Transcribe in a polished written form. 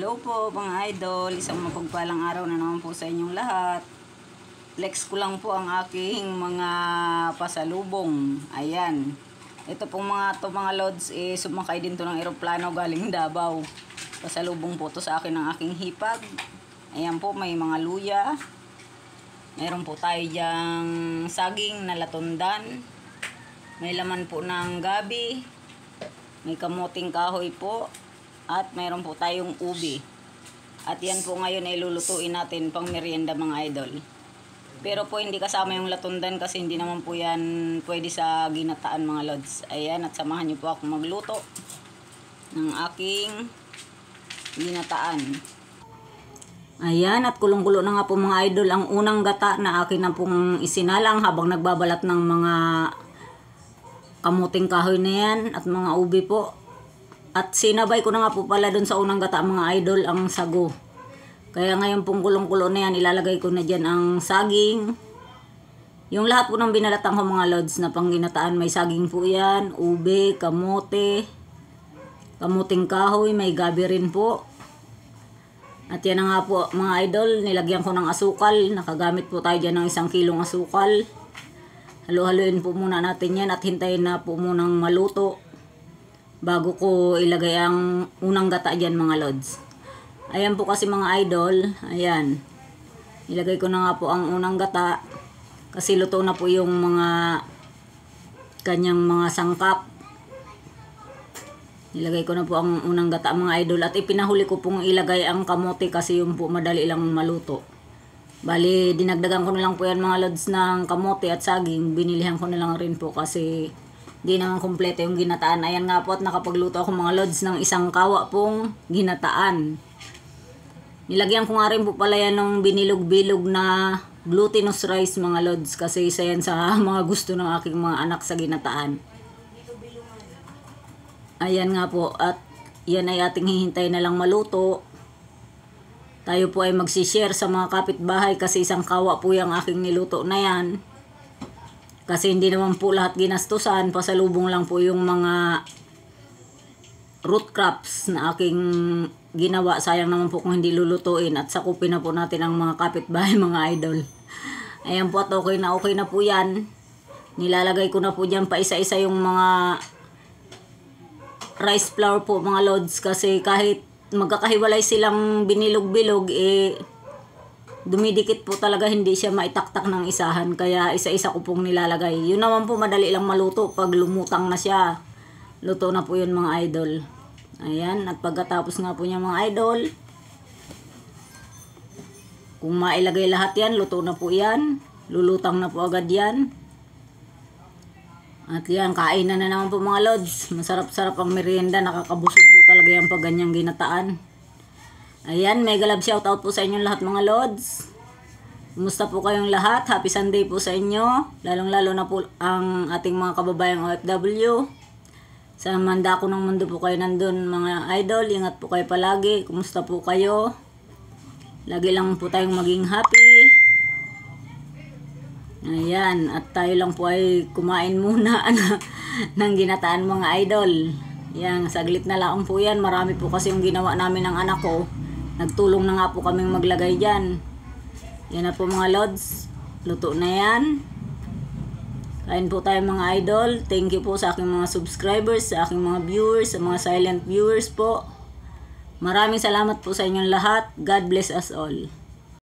Hello po mga idol, isang mapagpalang araw na naman po sa inyong lahat. Flex ko lang po ang aking mga pasalubong. Ayan. Ito pong mga lods, sumakay din to ng eroplano galing Davao. Pasalubong po to sa akin ng aking hipag. Ayan po, may mga luya. Meron po tayo dyang saging na latundan. May laman po ng gabi. May kamuting kahoy po. At mayroon po tayong ubi. At yan po ngayon ay lulutuin natin pang merienda mga idol. Pero po hindi kasama yung latundan kasi hindi naman po yan pwede sa ginataan mga lods. Ayan, at samahan niyo po ako magluto ng aking ginataan. Ayan, at kulong-kulo na nga po mga idol ang unang gata na akin na pong isinalang habang nagbabalat ng mga kamuting kahoy na yan at mga ubi po. At sinabay ko na nga po pala dun sa unang gata mga idol ang sago. Kaya ngayon pong kulong-kulo na yan, ilalagay ko na dyan ang saging. Yung lahat po ng binalatang ko mga lods na pangginataan, may saging po yan, ube, kamote, kamuting kahoy, may gabi rin po. At yan na nga po mga idol, nilagyan ko ng asukal. Nakagamit po tayo dyan ng 1 kilong asukal. Halo-haloin po muna natin yan at hintayin na po munang maluto bago ko ilagay ang unang gata dyan mga lods. Ayan po kasi mga idol, ayan, ilagay ko na nga po ang unang gata kasi luto na po yung mga kanyang mga sangkap. Ilagay ko na po ang unang gata mga idol at ipinahuli ko pong ilagay ang kamote kasi yung po madali lang maluto. Bali dinagdagan ko na lang po yan mga lods ng kamote at saging, binilihan ko na lang rin po kasi di naman kompleto yung ginataan. Ayan nga po at nakapagluto ako mga lods ng 1 kawa pong ginataan. Nilagyan ko nga rin po pala yan ng binilog-bilog na glutinous rice mga lods kasi isa yan sa mga gusto ng aking mga anak sa ginataan. Ayan nga po at yan ay ating hihintay na lang maluto. Tayo po ay magsishare sa mga kapitbahay kasi 1 kawa po yung aking niluto na yan. Kasi hindi naman po lahat ginastusan, pasalubong lang po yung mga root crops na aking ginawa. Sayang naman po kung hindi lulutuin at sakupin na po natin ang mga kapitbahay mga idol. Ayan po at okay na po yan. Nilalagay ko na po dyan pa isa-isa yung mga rice flour po mga lods kasi kahit magkakahiwalay silang binilog-bilog dumidikit po talaga, hindi siya maitaktak ng isahan. Kaya isa-isa ko pong nilalagay. Yun naman po madali lang maluto pag lumutang na siya. Luto na po yun mga idol. Ayan, at pagkatapos nga po niya mga idol, kung mailagay lahat yan, luto na po yan. Lulutang na po agad yan. At yan, kainan na naman po mga lods. Masarap-sarap ang merienda. Nakakabusog po talaga yan pag ganyang ginataan. Ayan, mega love shoutout po sa inyong lahat mga lods. Kumusta po kayong lahat? Happy Sunday po sa inyo. Lalong-lalo na po ang ating mga kababayang OFW. Sa mandako ng mundo po kayo nandun mga idol. Ingat po kayo palagi. Kumusta po kayo? Lagi lang po tayong maging happy. Ayan, at tayo lang po ay kumain muna ng ginataan mga idol. Yan, saglit na lang po yan. Marami po kasi yung ginawa namin ng anak ko. Nagtulong na nga po kaming maglagay dyan. Yan na po mga lods. Luto na yan. Kain po tayo mga idol. Thank you po sa aking mga subscribers, sa aking mga viewers, sa mga silent viewers po. Maraming salamat po sa inyong lahat. God bless us all.